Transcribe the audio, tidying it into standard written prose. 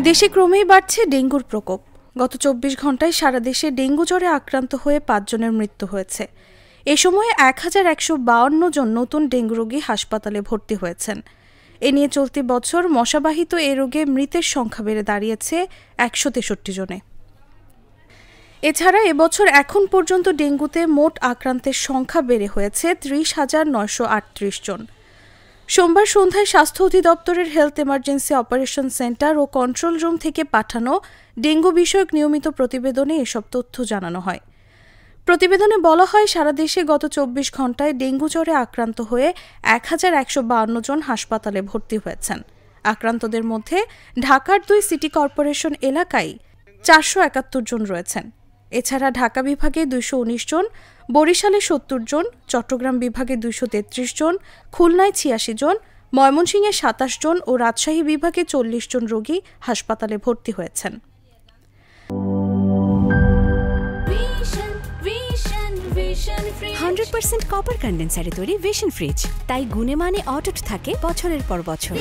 দেশে ক্রমেই বাড়ছে ডেঙ্গুর প্রকোপ। গত ২৪ ঘন্টায় সারা দেশে ডেঙ্গু জ্বরে আক্রান্ত হয়ে ৫ জনের মৃত্যু হয়েছে। এ সময়ে ১,১৫২ জন নতুন ডেঙ্গু রোগী হাসপাতালে ভর্তি হয়েছেন। এ নিয়ে চলতি বছর মশাবাহিত এ রোগে মৃতের সংখ্যা বেড়ে দাঁড়িয়েছে ১৬৩ জনে। এছাড়া এবছর এখন পর্যন্ত ডেঙ্গুতে মোট আক্রান্তের সংখ্যা বেড়ে হয়েছে ৩০,৯৩৮ জন। সোমবার সন্ধ্যায় স্বাস্থ্য অধিদপ্তরের হেলথ এমার্জেন্সি অপারেশন সেন্টার ও কন্ট্রোল রুম থেকে পাঠানো ডেঙ্গু বিষয়ক নিয়মিত প্রতিবেদনে এসব তথ্য জানানো হয়। প্রতিবেদনে বলা হয়, সারা দেশে গত ২৪ ঘন্টায় ডেঙ্গু জ্বরে আক্রান্ত হয়ে ১,১৫২ জন হাসপাতালে ভর্তি হয়েছেন। আক্রান্তদের মধ্যে ঢাকার ২ সিটি কর্পোরেশন এলাকায় ৪৭১ জন রয়েছেন। এছাড়া ঢাকা বিভাগে ২১৯ জন, বরিশালে ৭০ জন, চট্টগ্রাম বিভাগে ২৩৩ জন, খুলনায় ৮৬ জন, ময়মনসিংহে ২৭ জন ও রাজশাহী বিভাগে ৪০ জন রোগী হাসপাতালে ভর্তি হয়েছেন। 100% কপার কন্ডেন্সারে তৈরি ভিশন ফ্রিজ, তাই গুণে মানে অটুট থাকে বছরের পর বছর।